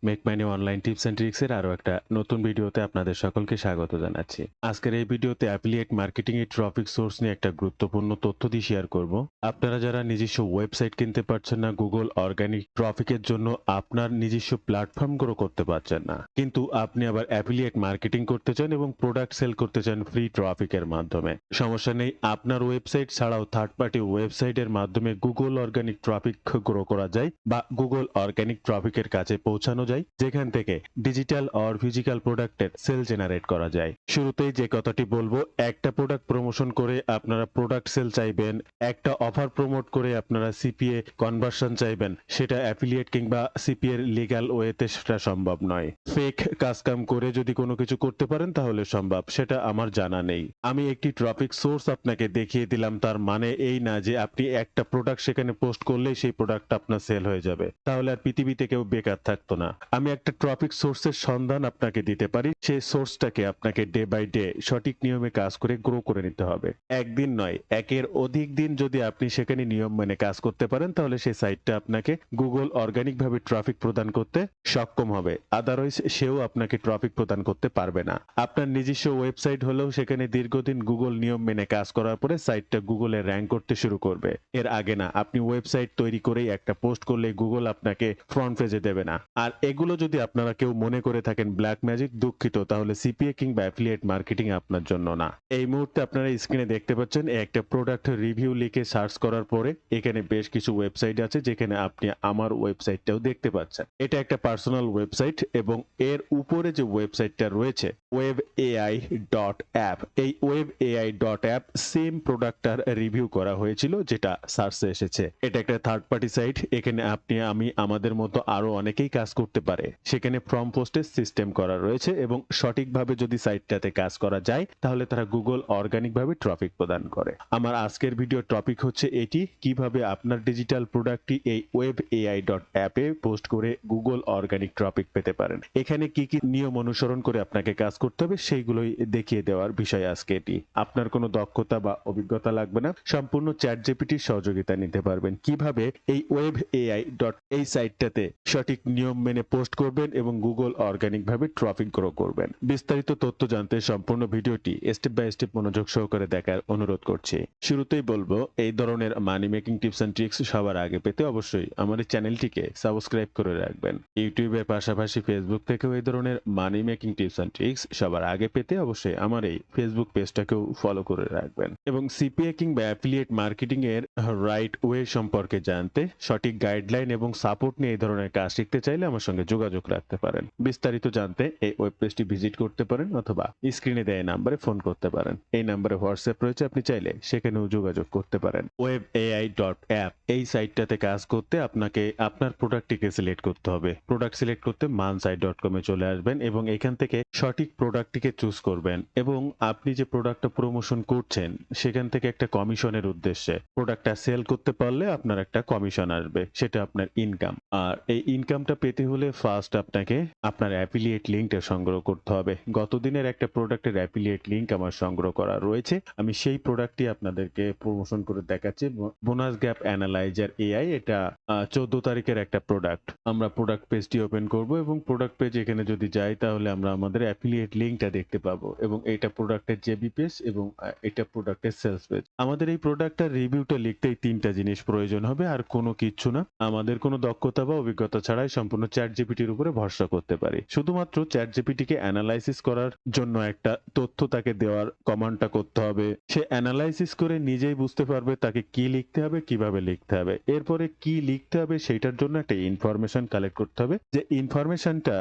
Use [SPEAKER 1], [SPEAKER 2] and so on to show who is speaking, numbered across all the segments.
[SPEAKER 1] Make money online tips and tricks এর আরো একটা নতুন ভিডিওতে আপনাদের সকলকে স্বাগত জানাচ্ছি। আজকের এই ভিডিওতে অ্যাফিলিয়েট মার্কেটিং এর ট্রাফিক সোর্স নিয়ে একটা গুরুত্বপূর্ণ তথ্য দিয়ে শেয়ার করব। আপনারা যারা নিজস্ব ওয়েবসাইট কিনতে পারছেন না, গুগল অর্গানিক ট্রাফিকের জন্য আপনার নিজস্ব প্ল্যাটফর্ম গ্রো করতে পারছেন না, কিন্তু আপনি আবার অ্যাফিলিয়েট মার্কেটিং করতে চান এবং প্রোডাক্ট সেল করতে চান ফ্রি ট্রাফিকের মাধ্যমে, সমস্যা নেই। আপনার ওয়েবসাইট ছাড়াও থার্ড পার্টি ওয়েবসাইটের মাধ্যমে গুগল অর্গানিক ট্রাফিক গ্রো করা যায় বা গুগল অর্গানিক ট্রাফিকের কাছে পৌঁছানো যায়, যেখান থেকে ডিজিটাল অর ফিজিক্যাল প্রোডাক্টের সেল জেনারেট করা যায়। শুরুতেই যে কথাটি বলবো, একটা প্রোডাক্ট প্রমোশন করে আপনারা প্রোডাক্ট সেল চাইবেন, একটা অফার প্রমোট করে আপনারা সিপিএ কনভার্সন চাইবেন, সেটা অ্যাফিলিয়েট কিংবা সিপিএর লিগ্যাল ওয়েতে সেটা সম্ভব নয়। ফেক কাজকাম করে যদি কোনো কিছু করতে পারেন তাহলে সম্ভব, সেটা আমার জানা নেই। আমি একটি ট্রাফিক সোর্স আপনাকে দেখিয়ে দিলাম, তার মানে এই না যে আপনি একটা প্রোডাক্ট সেখানে পোস্ট করলেই সেই প্রোডাক্ট আপনার সেল হয়ে যাবে, তাহলে আর পৃথিবীতে কেউ বেকার থাকতো না। আমি একটা ট্রাফিক সোর্সের সন্ধান আপনাকে দিতে পারি, সেই সোর্সটাকে আপনাকে ডে বাই ডে সঠিক নিয়মে কাজ করে গ্রো করে নিতে হবে। একদিন নয়, একের অধিক দিন যদি আপনি সেখানে নিয়ম মেনে কাজ করতে পারেন, তাহলে সেই সাইটটা আপনাকে গুগল অর্গানিক ভাবে ট্রাফিক প্রদান করতে সক্ষম হবে। আদারওয়াইজ সেও আপনাকে ট্রাফিক প্রদান করতে পারবে না। আপনার নিজস্ব ওয়েবসাইট হলেও সেখানে দীর্ঘদিন গুগল নিয়ম মেনে কাজ করার পরে সাইটটা গুগলে র্যাঙ্ক করতে শুরু করবে। এর আগে না, আপনি ওয়েবসাইট তৈরি করেই একটা পোস্ট করলে গুগল আপনাকে ফ্রন্ট পেজে দেবে না। আর এগুলো যদি আপনারা কেউ মনে করে থাকেন ব্ল্যাক ম্যাজিক, দুঃখিত, তাহলে সিপিএ কিংবা অ্যাফিলিয়েট মার্কেটিং আপনার জন্য না। এই মুহূর্তে আপনারা স্ক্রিনে দেখতে পাচ্ছেন একটা প্রোডাক্ট রিভিউ লিখে সার্চ করার পরে এখানে বেশ কিছু ওয়েবসাইট আছে, যেখানে আপনি আমার ওয়েবসাইটটাও দেখতে পাচ্ছেন। এটা একটা পার্সোনাল ওয়েবসাইট এবং এর উপরে যে ওয়েবসাইটটা রয়েছে webAI.app, এই webAI.app সেম প্রোডাক্টটার রিভিউ করা হয়েছিল যেটা সার্চে এসেছে। এটা একটা থার্ড পার্টি সাইট, এখানে আপনি আমি আমাদের মতো আরো অনেকেই কাজ করতে পারে। সেখানে ফ্রম পোস্টের সিস্টেম করা রয়েছে এবং সঠিকভাবে যদি সাইটটাতে কাজ করা যায় তাহলে তারা গুগল অর্গানিক ভাবে ট্রাফিক প্রদান করে। আমার আজকের ভিডিও টপিক হচ্ছে এটি, কিভাবে আপনার ডিজিটাল প্রোডাক্টটি এই webAI.app এ পোস্ট করে গুগল অর্গানিক ট্রাফিক পেতে পারেন। এখানে কি কি নিয়ম অনুসরণ করে আপনাকে কাজ করতে হবে সেইগুলোই দেখিয়ে দেওয়ার বিষয় আজকে এটি। আপনার কোনো দক্ষতা বা অভিজ্ঞতা লাগবে না, সম্পূর্ণ চ্যাট জিপিটির সহযোগিতা নিতে পারবেন। কিভাবে এই এই সাইটটাতে সঠিক নিয়ম মেনে পোস্ট করবেন এবং গুগল অর্গানিক ভাবে ট্রাফিক গ্রো করবেন। বিস্তারিত তথ্য জানতে সম্পূর্ণ ভিডিওটি স্টেপ বাই স্টেপ মনোযোগ সহকারে দেখার অনুরোধ করছি। শুরুতেই বলবো, এই ধরনের money making tips and tricks সবার আগে পেতে অবশ্যই আমাদের চ্যানেলটিকে সাবস্ক্রাইব করে রাখবেন। ইউটিউবের পাশাপাশি ফেসবুক থেকেও এই ধরনের money making tips and tricks সবার আগে পেতে অবশ্যই আমার এই ফেসবুক পেজটাকেও ফলো করে রাখবেন। এবং সিপিএ কিংবা অ্যাফিলিয়েট মার্কেটিং এর রাইট ওয়ে সম্পর্কে জানতে, সঠিক গাইডলাইন এবং সাপোর্ট নিয়ে এই ধরনের কাজ শিখতে চাইলে আমার সঙ্গে যোগাযোগ রাখতে পারেন। বিস্তারিত জানতে এই ওয়েব পেজটি ভিজিট করতে পারেন অথবা স্ক্রিনে দেওয়া নাম্বারে ফোন করতে পারেন। এই নাম্বারে হোয়াটসঅ্যাপ রয়েছে, আপনি চাইলে সেখানেও যোগাযোগ করতে পারেন। webAI.app এই সাইটটাতে কাজ করতে আপনাকে আপনার প্রোডাক্টটিকে সিলেক্ট করতে হবে। প্রোডাক্ট সিলেক্ট করতে mansite.com এ চলে আসবেন এবং এখান থেকে সঠিক প্রোডাক্টটিকে চুজ করবেন এবং আপনি যে প্রোডাক্টটা প্রমোশন করছেন সেখান থেকে একটা কমিশনের উদ্দেশ্যে প্রোডাক্টটা সেল করতে পারলে আপনার একটা কমিশন আসবে, সেটা আপনার ইনকাম। আর এই ইনকামটা পেতে হলে ফার্স্ট আপনাকে আপনার অ্যাফিলিয়েট লিঙ্কটা সংগ্রহ করতে হবে। গতদিনের একটা প্রোডাক্টের অ্যাফিলিয়েট লিঙ্ক আমার সংগ্রহ করা রয়েছে, আমি সেই প্রোডাক্টটি আপনাদেরকে প্রমোশন করে দেখাচ্ছি। বোনাস গ্যাপ অ্যানালাইজার এআই, এটা 14 তারিখের একটা প্রোডাক্ট। আমরা প্রোডাক্ট পেজটি ওপেন করব এবং প্রোডাক্ট পেজ এখানে যদি যাই তাহলে আমরা আমাদের অ্যাফিলিয়েট লিঙ্কটা দেখতে পাবো এবং এটা প্রোডাক্টের জেবি পেজ এবং এটা প্রোডাক্টের সেলস পেজ। আমাদের এই প্রোডাক্টটার রিভিউটা লিখতেই তিনটা জিনিস প্রয়োজন হবে, আর কোনো কিচ্ছু না। আমাদের কোনো দক্ষতা বা অভিজ্ঞতা ছাড়াই সম্পূর্ণ চ্যাট জিপিটির উপরে ভরসা করতে পারি। শুধুমাত্র চ্যাট জিপিটিকে অ্যানালাইসিস করার জন্য একটা তথ্য তাকে দেওয়ার কমান্ডটা করতে হবে। সে অ্যানালাইসিস করে নিজেই বুঝতে পারবে তাকে কি লিখতে হবে, কিভাবে লিখতে হবে। এরপরে কি লিখতে হবে সেইটার জন্য একটা ইনফরমেশন কালেক্ট করতে হবে, যে ইনফরমেশনটা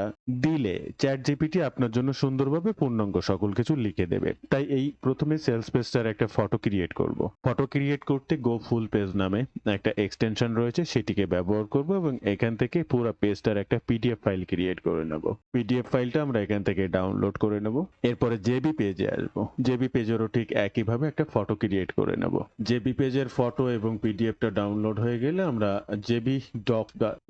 [SPEAKER 1] দিলে চ্যাট জিপিটি আপনার জন্য সুন্দরভাবে পূর্ণাঙ্গ সকল কিছু লিখে দেবে। তাই এই প্রথমে সেলস পেজটার একটা ফটো ক্রিয়েট করব। ফটো ক্রিয়েট করতে গো ফুল পেজ নামে একটা এক্সটেনশন রয়েছে, সেটিকে ব্যবহার করব এবং এখান থেকে পুরো পেজটার একটা পিডিএফ ফাইল ক্রিয়েট করে নেব। পিডিএফ ফাইলটা আমরা এখান থেকে ডাউনলোড করে নেব। এরপরে জেবি পেজে আসবো। জেবি পেজেরও ঠিক একইভাবে একটা ফটো ক্রিয়েট করে নেব। জেবি পেজের ফটো এবং পিডিএফটা ডাউনলোড হয়ে গেলে আমরা জেবি ডক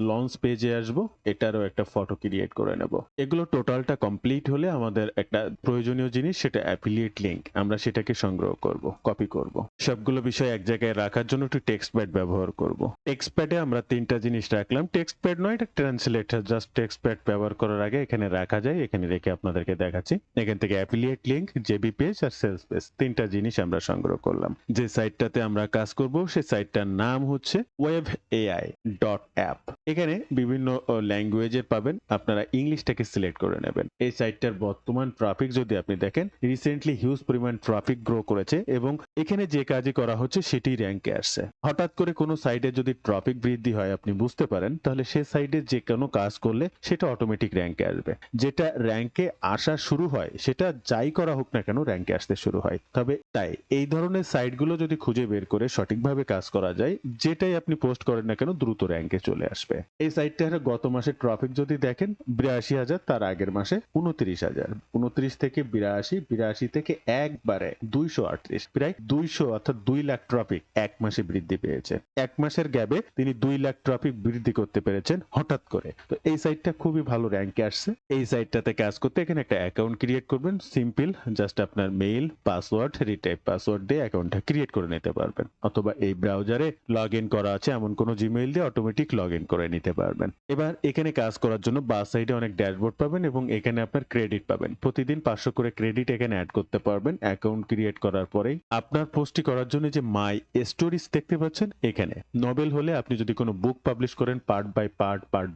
[SPEAKER 1] লঞ্চ পেজে আসবো, এটারও একটা ফটো ক্রিয়েট করে নেব। এগুলো টোটালটা কমপ্লিট হলে আমাদের একটা প্রয়োজনীয় জিনিস, সেটা অ্যাফিলিয়েট লিংক, আমরা সেটাকে সংগ্রহ করব, কপি করব। সবগুলো বিষয় এক জায়গায় রাখার জন্য একটু টেক্সট প্যাড ব্যবহার করব। টেক্সট প্যাডে আমরা তিনটা জিনিস রাখলাম। টেক্সট প্যাড নয়, এটা ট্রান্সলেটর জাস্ট টেক্সট প্যাড ব্যবহার করার আগে এখানে রাখা যায়, এখানে রেখে আপনাদেরকে দেখাচ্ছি। এখান থেকে অ্যাফিলিয়েট লিংক, জেবি পেজ আর সেলস পেজ, তিনটা জিনিস আমরা সংগ্রহ করলাম। যে সাইটটাতে আমরা কাজ করব সেই সাইটটার নাম হচ্ছে webai.app। এখানে বিভিন্ন ল্যাঙ্গুয়েজের পাবেন, আপনারা ইংলিশটাকে সিলেক্ট করে নেবেন। এই সাইটটার বর্তমান ট্রাফিক যদি আপনি দেখেন, রিসেন্টলি হিউজ পরিমাণ ট্রাফিক গ্রো করেছে এবং এখানে যে কাজই করা হচ্ছে সেটি র্যাঙ্কে আসছে। হঠাৎ করে কোনো সাইটে যদি ট্রাফিক বৃদ্ধি হয় আপনি বুঝতে পারেন, তাহলে সে সাইটে যে কোনো কাজ করলে সেটা অটোমেটিক র্যাঙ্কে আসবে। যেটা র্যাঙ্কে আসা শুরু হয় সেটা যাই করা হোক না কেন র্যাঙ্কে আসতে শুরু হয়। তবে তাই এই ধরনের সাইটগুলো যদি খুঁজে বের করে সঠিকভাবে কাজ করা যায়, যেটাই আপনি পোস্ট করেন না কেন দ্রুত র্যাঙ্কে চলে আসবে। এই সাইটটার গত মাসের ট্রাফিক যদি দেখেন ৮২,০০০, তার আগের মাসে ২৯,০০০, ২৯ থেকে ৮২, ৮২ থেকে একবারে ২৩৮, প্রায় ২০০ অর্থাৎ ২ লাখ ট্রাফিক এক মাসে বৃদ্ধি পেয়েছে। এক মাসের গ্যাপে তিনি ২ লাখ ট্রাফিক বৃদ্ধি করতে পেরেছেন হঠাৎ করে। তো এই সাইটটা খুবই ভালো র্যাঙ্কে আসছে। এই সাইটটাতে কাজ করতে এখানে একটা অ্যাকাউন্ট ক্রিয়েট করবেন, সিম্পল, জাস্ট আপনার মেইল, পাসওয়ার্ড, রিটাইপ পাসওয়ার্ড দিয়ে অ্যাকাউন্টটা ক্রিয়েট করে নিতে পারবেন, অথবা এই ব্রাউজারে লগ ইন করা আছে এমন কোনো জিমেইল দিয়ে অটোমেটিক লগ ইন করে নিতে পারবেন। এবার এখানে কাজ করার জন্য বাঁ সাইডে অনেক ড্যাশবোর্ড পাবেন এবং এখানে আপনার ক্রেডিট পাবেন। প্রতিদিন ৫০০ করে ক্রেডিট এখানে অ্যাড করতে পারবেন অ্যাকাউন্ট ক্রিয়েট করার পরেই। আপনার পোস্টটি করার জন্য যে মাই স্টোরিজ দেখতে পাচ্ছেন, এখানে নভেল হলে আপনি যদি কোনো বুক পাবলিশ করেন পার্ট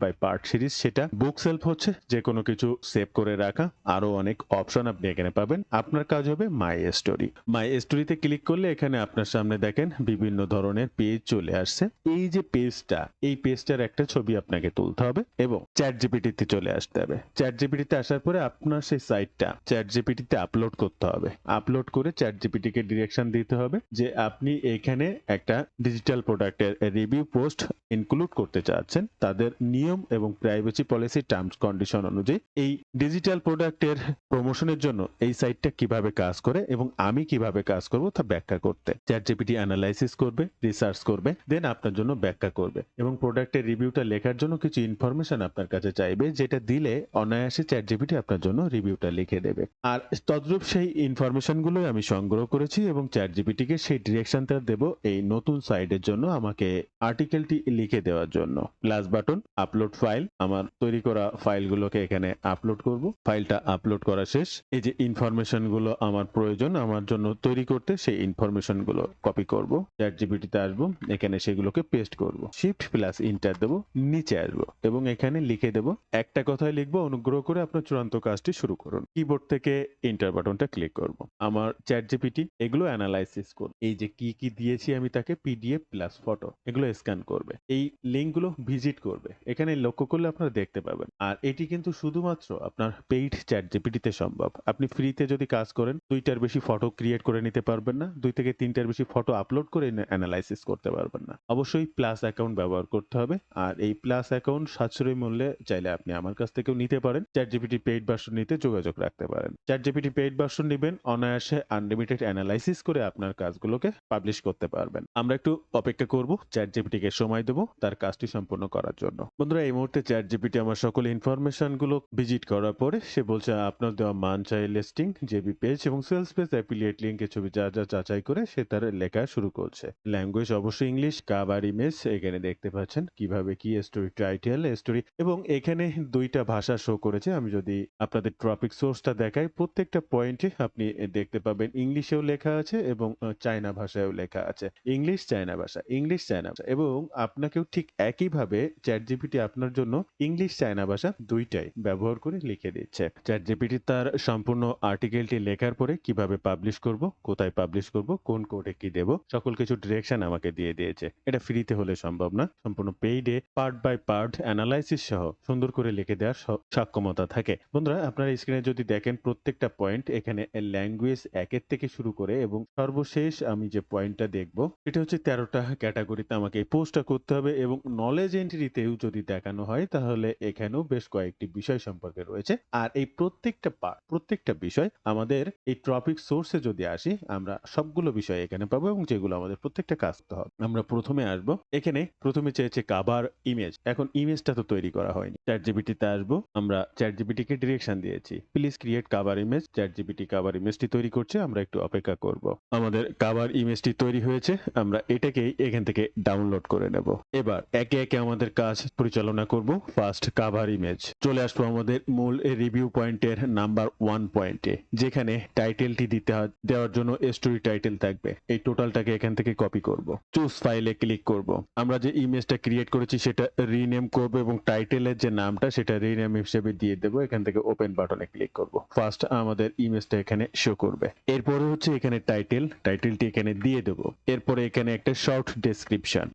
[SPEAKER 1] বাই পার্ট সিরিজ, সেটা বুক সেলফ হচ্ছে যে কোনো কিছু সেভ করে রাখা, আরো অনেক অপশন আপনি এখানে পাবেন। আপনার কাজ হবে মাই স্টোরি। মাই স্টোরিতে ক্লিক করলে এখানে আপনার সামনে দেখেন বিভিন্ন ধরনের পেজ চলে আসছে। এই যে পেজটা, এই পেজটার একটা ছবি আপনাকে তুলতে হবে এবং চ্যাট জিপিটিতে চলে আসতে হবে। চ্যাট জিপিটিতে আসার পরে আপনার সেই সাইটটা চ্যাট জিপিটিতে আপলোড করতে হবে। আপলোড করে চ্যাট জিপিটিকে ডিরেকশন দিতে হবে যে আপনি এখানে একটা ডিজিটাল প্রোডাক্টের রিভিউ পোস্ট ইনক্লুড করতে চাচ্ছেন, তাদের নিয়ম এবং প্রাইভেসি পলিসি টার্মস কন্ডিশন অনুযায়ী এই ডিজিটাল প্রোডাক্টের প্রমোশনের জন্য এই সাইটটা কিভাবে কাজ করে এবং আমি কিভাবে কাজ করব তা ব্যাখ্যা করতে চ্যাট জিপিটি অ্যানালাইসিস করবে, রিসার্চ করবে, দেন আপনার জন্য ব্যাখ্যা করবে এবং প্রোডাক্টের রিভিউটা লেখার জন্য কিছু ইনফরমেশন আপনার কাছে চাইবে, যেটা দিলে অনায়াসে চ্যাট জিপিটি আপনার জন্য রিভিউটা লিখে দেবে। আর তদ্রূপ সেই ইনফরমেশন গুলোই আমি সংগ্রহ করেছি এবং চ্যাট জিপিটিকে সেই ডিরেকশনটা দেব এই নতুন সাইটের জন্য আমাকে আর্টিকেলটি লিখে দেওয়ার জন্য। প্লাস বাটন, আপলোড ফাইল, আমার তৈরি করা ফাইলগুলোকে এখানে আপলোড করব। ফাইলটা আপলোড করা শেষ। এই যে ইনফরমেশন গুলো আমার প্রয়োজন আমার জন্য তৈরি করতে, সেই ইনফরমেশন গুলো কপি করব, চ্যাট জিপিটিতে আসবো, এখানে সেগুলোকে পেস্ট করব, শিফট প্লাস ইন্টার দেব, নিচে আসবো এবং এখানে লিখে দেব। একটা কথায় লিখবো, অনুগ্রহ করে আপনার চূড়ান্ত কাজটি শুরু করুন। কিবোর্ড থেকে ইন্টার বাটনটা ক্লিক করব। আমার চ্যাট জিপিটি এগুলো অ্যানালাইসিস করবে। এই যে কি কি দিয়েছি আমি তাকে, পিডিএফ প্লাস ফটো, এগুলো স্ক্যান করবে, এই লিঙ্কগুলো ভিজিট করবে। এখানে লক্ষ্য করলে আপনারা দেখতে পাবেন। আর এটি কিন্তু শুধুমাত্র আপনার পেইড চ্যাট জিপিটিতে সম্ভব। আপনি ফ্রিতে যদি কাজ করেন ২টার বেশি ফটো ক্রিয়েট করে নিতে পারবেন না, ২ থেকে ৩টার বেশি ফটো আপলোড করে অ্যানালাইসিস করতে পারবেন না। অবশ্যই প্লাস অ্যাকাউন্ট ব্যবহার করতে হবে। আর এই প্লাস অ্যাকাউন্ট সাশ্রয়ী মূল্যে চাইলে আপনি আমার কাছ থেকেও নিতে পারেন। চ্যাট জিপিটি পেইড ভার্সন নিতে যোগাযোগ রাখতে পারেন। চ্যাট জিপিটি পেইড ভার্সন নেবেন, অনায়াসে আনলিমিটেড অ্যানালাইসিস করে আপনার কাজগুলোকে পাবলিশ করতে পারবেন। আমরা একটু অপেক্ষা করব, চ্যাট জিপিটিকে সময় দেব তার কাজটি সম্পূর্ণ করার জন্য। বন্ধুরা, এই মুহূর্তে চ্যাট জিপিটি আমার সকল ইনফরমেশন গুলো ভিজিট করার পরে সে বলছে আপনার দেওয়া মান চাই লিস্টিং, জেবি পেজ এবং সেলস পেজ, অ্যাফিলিয়েট লিংকের ছবি যা যা যাচাই করে সে তার লেখা শুরু করছে। ল্যাঙ্গুয়েজ অবশ্যই ইংলিশ, কাভার ইমেজ এখানে দেখতে পাচ্ছেন কিভাবে কি স্টোরি টাইটেল, স্টোরি, এবং এখানে ২টা ভাষা শো করেছে। আমি যদি আপনাদের টপিক সোর্সটা দেখাই, প্রত্যেকটা পয়েন্টে আপনি দেখতে পাবেন ইংলিশেও লেখা আছে এবং চায়না ভাষায়ও লেখা আছে। ইংলিশ চায়না ভাষা, ইংলিশ চায়না ভাষা, এবং আপনাকেও ঠিক একইভাবে চ্যাট জিপিটি আপনার জন্য ইংলিশ চায়না ভাষা দুইটাই ব্যবহার করে লিখে দিচ্ছে। চ্যাট জিপিটি তার সম্পূর্ণ আর্টিকেলটি লেখার পরে কিভাবে পাবলিশ করব, কোথায় পাবলিশ করব, কোন কোডে কি দেব, সকল কিছু ডিরেকশন আমাকে দিয়ে দিয়েছে। এটা ফ্রিতে হলে সম্ভব না, সম্পূর্ণ পেইডে পার্ট বাই পার্ট অ্যানালাইসিস সহ সুন্দর করে লিখে দেওয়ার সক্ষমতা থাকে। বন্ধুরা, আপনারা স্ক্রিনে যদি দেখেন প্রত্যেকটা পয়েন্ট এখানে ল্যাঙ্গুয়েজ ১-এর থেকে শুরু করে এবং সর্বশেষ আমি যে পয়েন্টটা দেখব এটা হচ্ছে ১৩টা ক্যাটাগরিতে আমাকে এই পোস্টটা করতে হবে এবং নলেজ এন্ট্রিতেও যদি দেখানো হয় তাহলে এখানেও বেশ কয়েকটি বিষয় সম্পর্কে রয়েছে। আর এই প্রত্যেকটা পার্ট, প্রত্যেকটা বিষয় আমাদের এই টপিক সোর্সে যদি আসি আমরা সবগুলো বিষয় এখানে পাবো এবং যেগুলো আমাদের প্রত্যেকটা কাজ করতে হবে। আমরা প্রথমে আসবো, এখানে প্রথমে চেয়েছে কাভার ইমেজ। এখন ইমেজটা তো তৈরি করা হয়নি, চ্যাট জিপিটিতে আসবো, আমরা চ্যাট জিপিটিকে ডিরেকশন দিয়েছি please create cover image. Chat GPT cover ইমেজটি তৈরি করছে, আমরা একটু অপেক্ষা করব। আমাদের কাভার ইমেজটি তৈরি হয়েছে, আমরা এটাকেই এখান থেকে ডাউনলোড করে নেব। এবার একে একে আমাদের কাজ পরিচালনা করব। করব ফার্স্ট কাভার ইমেজ। চলে আসবো আমাদের মূল রিভিউ পয়েন্টের নাম্বার 1 পয়েন্টে, যেখানে টাইটেলটি দেওয়ার জন্য স্টোরি টাইটেল থাকবে। এই টোটালটাকে এখান থেকে কপি করব। চুজ ফাইলে ক্লিক করব। আমরা যে ইমেজটা ক্রিয়েট করেছি সেটা রিনেম করব এবং টাইটেলের যে নামটা সেটা রিনেম হিসেবে দিয়ে দেব। এখান থেকে ওপেন বাটনে ক্লিক করব। ফার্স্ট আমাদের ইমেজটা এখানে শো করবে। এরপরে হচ্ছে এখানে টাইটেলটি এখানে দিয়ে দেব। এরপরে এখানে একটা শর্ট ডেসক্রিপশন,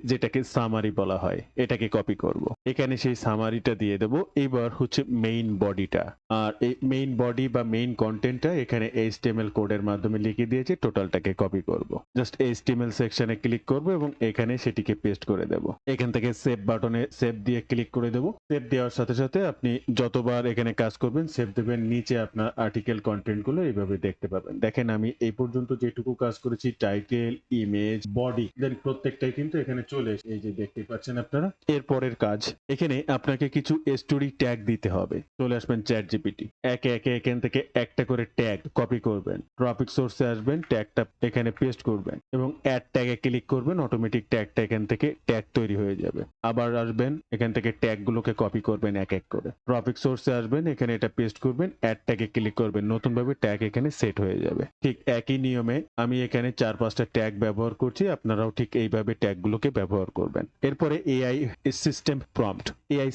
[SPEAKER 1] যেটাকে সামারি বলা হয়, এটাকে কপি করব। এখানে সেই সামারিটা দিয়ে দেব। এবার হচ্ছে মেইন বডিটা, আর এই মেইন বডি বা মেইন কন্টেন্টটা এখানে HTML কোডের মাধ্যমে লিখে দিয়েছে। টোটালটাকে কপি করব। জাস্ট HTML সেকশনে ক্লিক করব এবং এখানে সেটিকে পেস্ট করে দেব। এখান থেকে সেভ বাটনে সেভ দিয়ে ক্লিক করে দেব। সেভ দেওয়ার সাথে সাথে আপনি যতবার এখানে কাজ করবেন সেভ দেবেন, নিচে আপনার আর্টিকেল কন্টেন্ট গুলো এইভাবে দেখতে পাবেন। দেখেন আমি এই পর্যন্ত যেটুকু কাজ করেছি, টাইটেল, ইমেজ, বডি, দেন প্রত্যেকটাই কিন্তু এখানে চলে এসেছে, এই যে দেখতে পাচ্ছেন আপনারা। এরপরের কাজ, এখানে আপনাকে কিছু স্টোরি ট্যাগ দিতে হবে। চলে আসবেন চ্যাট জিপিটি, একে একে এখান থেকে একটা করে ট্যাগ কপি করবেন। টপিক সোর্সে আসবেন, ট্যাগটা এখানে পেস্ট করবেন এবং অ্যাড ট্যাগে ক্লিক করবেন। অটোমেটিক ট্যাগটা এখান থেকে ট্যাগ তৈরি হয়ে যাবে। আবার আসবেন, এখান থেকে ট্যাগ গুলোকে কপি করবেন এক এক করে। টপিক সোর্সে আসবেন, এখানে এটা পেস্ট করবেন, অ্যাড ট্যাগে ক্লিক করবেন, নতুন ভাবে ট্যাগ এখানে সেট হয়ে যাবে। ঠিক একই নিয়মে আমি এখানে 4-5টা ট্যাগ ব্যবহার করছি, আপনারাও ঠিক এইভাবে ট্যাগ গুলোকে ব্যবহার করবেন। এরপরে এআই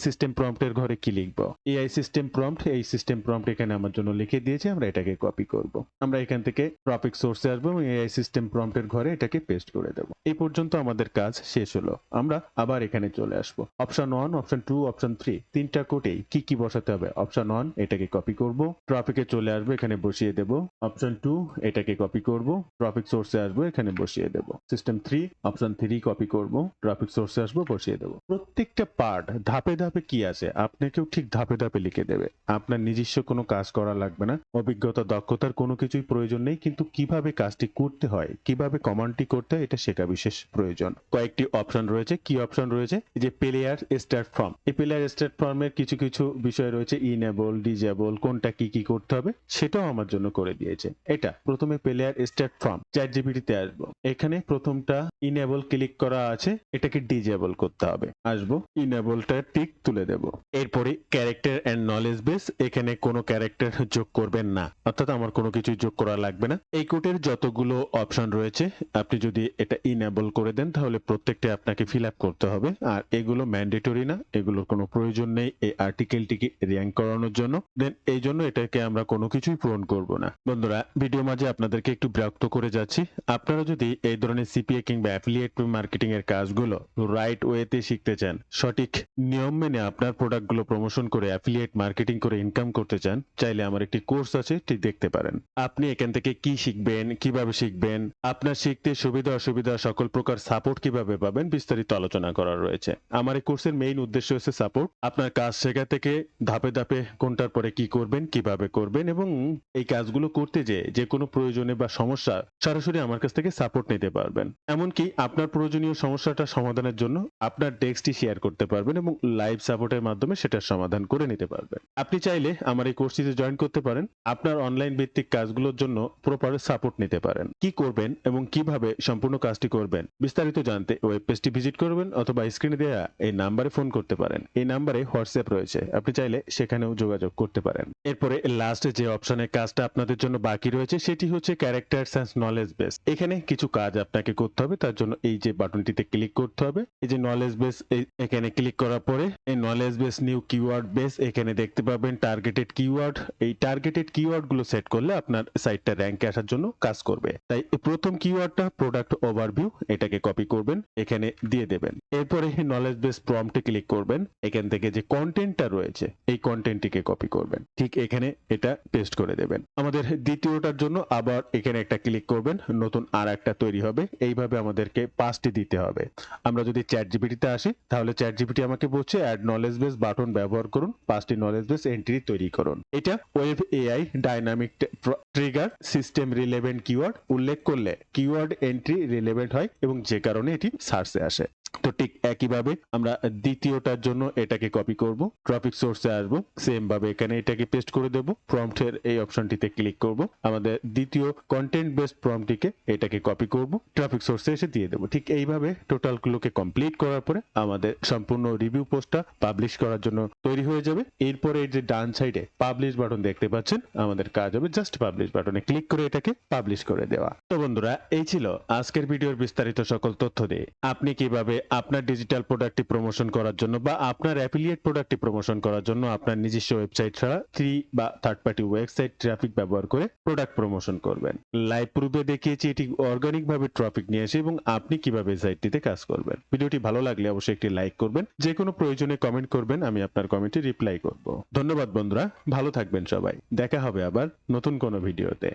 [SPEAKER 1] সিস্টেম প্রম্পটের ঘরে কি লিখবো? এআই সিস্টেম প্রম্পট, এই সিস্টেম প্রম্পট এখানে আমার জন্য লিখে দিয়েছে, আমরা এটাকে কপি করব। আমরা এখান থেকে টপিক সোর্সে আসবো এবং এআই সিস্টেম প্রম্পটের ঘরে এটাকে পেস্ট করে দেব। এই পর্যন্ত আমাদের কাজ শেষ হলো। আমরা আবার এখানে চলে আসবো। অপশন 1, অপশন 2, অপশন 3, তিনটা কোডেই কি কি বসাতে হবে? অপশন 1 এটাকে কপি করব, টপিকে চলে আসবো, এখানে বসিয়ে দেব। অপশন 2 এটাকে কপি করব, টপিক সোর্সে আসবো, এখানে বসিয়ে দেব। সিস্টেম 3, অপশন 3 কপি করব, টপিক সোর্সে আসবো, বসিয়ে দেব। প্রত্যেকটা পার্ট ধাপে ধাপে কি আছে আপনাকেও ঠিক ধাপে ধাপে লিখে দেবে। আপনার নিজস্ব কোনো কাজ করা লাগবে না, অভিজ্ঞতা দক্ষতার কোনো কিছুই প্রয়োজন নেই, কিন্তু কিভাবে কাজটি করতে হয়, কিভাবে কমান্ডটি করতে হয়, এটা শেখা বিশেষ প্রয়োজন। কয়েকটি অপশন রয়েছে। কি অপশন রয়েছে? যে প্লেয়ার স্টার্ট ফর্ম, এই প্লেয়ার স্টার্ট ফর্মের কিছু কিছু বিষয় রয়েছে, ইনেবল, ডিজেবল, কোনটা কি কি করতে হবে সেটাও আমার জন্য করে দিয়েছে। এটা প্রথমে প্লেয়ার স্টার্ট ফর্ম, চ্যাট জিপিটিতে আসবো, এখানে প্রথমটা ইনেবল ক্লিক করা আছে, এটাকে ডিজেবল করতে হবে। আসবো, ইনেবলটা টিক তুলে দেব। এরপরে ক্যারেক্টার এন্ড নলেজ বেস, এখানে কোনো ক্যারেক্টার যোগ করবেন না, অর্থাৎ আমার কোনো কিছু যোগ করা লাগবে না। এই কোডের যতগুলো অপশন রয়েছে আপনি যদি এটা ইনেবল করে দেন তাহলে প্রত্যেকটা আপনাকে ফিল আপ করতে হবে, আর এগুলো ম্যান্ডেটরি না, এগুলোর কোনো প্রয়োজন নেই এই আর্টিকেলটিকে র্যাঙ্ক করানোর জন্য। দেন এই জন্য এটাকে আমরা কোনো কিছুই পূরণ করব না। বন্ধুরা, ভিডিও মাঝে আপনাদেরকে একটু বিরক্ত করে যাচ্ছি। আপনারা যদি এই ধরনের সিপিএ কিংবা অ্যাফিলিয়েট মার্কেটিং এর কাজগুলো রাইট ওয়েতে শিখতে চান, সঠিক নিয়ম মেনে আপনার প্রোডাক্টগুলো প্রমোশন করে অ্যাফিলিয়েট মার্কেটিং করে ইনকাম করতে চান, চাইলে আমার একটি কোর্স আছে, এটি দেখতে পারেন। আপনি এখান থেকে কি শিখবেন, কিভাবে শিখবেন, আপনার শিখতে সুবিধা অসুবিধা, সকল প্রকার সাপোর্ট কিভাবে পাবেন, বিস্তারিত আলোচনা করা রয়েছে। আমার এই কোর্সের মেইন উদ্দেশ্য হচ্ছে সাপোর্ট, আপনার কাজ শেখা থেকে ধাপে ধাপে কোনটার পরে কি করবেন, কিভাবে করবেন, এবং এই কাজগুলো করতে যে কোনো প্রয়োজনে বা সমস্যা সরাসরি আমার কাছ থেকে সাপোর্ট নিতে পারবেন। এমনকি আপনার প্রয়োজনীয় সমস্যাটা সমাধানের জন্য আপনার ডেস্কটি শেয়ার করতে পারবেন এবং লাইভ সাপোর্টের মাধ্যমে সেটার সমাধান করে নিতে পারবেন। আপনি চাইলে আমার এই কোর্সটিতে জয়েন করতে পারেন, আপনার অনলাইন ভিত্তিক কাজগুলোর জন্য প্রপার সাপোর্ট নিতে পারেন। কি করবেন এবং কিভাবে সম্পূর্ণ কাজটি করবেন বিস্তারিত জানতে ওয়েব পেজটি ভিজিট করবেন অথবা স্ক্রিনে দেওয়া এই নাম্বারে ফোন করতে পারেন। এই নাম্বারে হোয়াটসঅ্যাপ রয়েছে, আপনি চাইলে সেখানেও যোগাযোগ করতে পারেন। এরপরে লাস্টে যে অপশনে কাজটা আপনাদের জন্য বাকি রয়েছে সেটি হচ্ছে ক্যারেক্টারস এন্ড নলেজ বেস। এখানে কিছু কাজ আপনাকে করতে হবে, তার জন্য এই যে বাটনটিতে ক্লিক করতে হবে। এই যে নলেজ বেস, এখানে ক্লিক করার পরে এই knowledge base new keyword base, এখানে দেখতে পাবেন টার্গেটেড কিওয়ার্ড। এই টার্গেটেড কিওয়ার্ড গুলো সেট করলে আপনার সাইটটা র্যাঙ্কে আসার জন্য কাজ করবে। তাই প্রথম কিওয়ার্ডটা প্রোডাক্ট ওভারভিউ, এটাকে কপি করবেন, এখানে দিয়ে দেবেন। এরপরে নলেজ বেস প্রম্পটে ক্লিক করবেন, এখান থেকে যে কন্টেন্টটা রয়েছে এই কন্টেন্টটিকে কপি করবেন, ঠিক এখানে এটা পেস্ট করে দেবেন। আমাদের দ্বিতীয়টার জন্য আবার এখানে একটা ক্লিক করবেন, নতুন আর একটা তৈরি হবে। এইভাবে আমাদেরকে 5টি দিতে হবে। আমরা যদি চ্যাট জিপিটিতে আসি তাহলে চ্যাট জিপিটি আমাকে বলছে অ্যাড নলেজ বেস বাটন ব্যবহার করুন, 5টি নলেজ বেস এন্ট্রি তৈরি করুন। এটা web AI dynamic trigger system relevant keyword উল্লেখ করলে কিওয়ার্ড এন্ট্রি রিলেভেন্ট হয় এবং যে কারণে এটি সার্চে আসে। তো ঠিক একইভাবে আমরা দ্বিতীয়টার জন্য এটাকে কপি করব, ট্রাফিক সোর্সে আসবো, সেম ভাবে এখানে এটাকে পেস্ট করে দেব, প্রম্পটের এই অপশনটিতে ক্লিক করব, আমাদের দ্বিতীয় কন্টেন্ট বেসড প্রম্পটটিকে এটাকে কপি করব, ট্রাফিক সোর্সে এসে দিয়ে দেব। ঠিক এইভাবে টোটালগুলোকে কমপ্লিট করার পরে আমাদের সম্পূর্ণ রিভিউ পোস্টটা পাবলিশ করার জন্য তৈরি হয়ে যাবে। এরপরে এই যে ডান সাইডে পাবলিশ বাটন দেখতে পাচ্ছেন, আমাদের কাজ হবে জাস্ট পাবলিশ বাটনে ক্লিক করে এটাকে পাবলিশ করে দেওয়া। তো বন্ধুরা, এই ছিল আজকের ভিডিওর বিস্তারিত সকল তথ্য দিয়ে আপনি কিভাবে আপনার ডিজিটাল প্রোডাক্টটি প্রমোশন করার জন্য বা আপনার অ্যাফিলিয়েট প্রোডাক্টটি প্রমোশন করার জন্য আপনার নিজস্ব ওয়েবসাইট ছাড়া ফ্রি বা থার্ড পার্টি ওয়েবসাইট ট্রাফিক ব্যবহার করে প্রোডাক্ট প্রমোশন করবেন। লাইভ প্রুফে দেখিয়েছি এটি অর্গানিক ভাবে ট্রাফিক নিয়ে আসে এবং আপনি কিভাবে সাইটটিতে কাজ করবেন। ভিডিওটি ভালো লাগলে অবশ্যই একটি লাইক করবেন, যে কোনো প্রয়োজনে কমেন্ট করবেন, আমি আপনার কমেন্টে রিপ্লাই করব। ধন্যবাদ বন্ধুরা, ভালো থাকবেন সবাই, দেখা হবে আবার নতুন কোনো ভিডিওতে।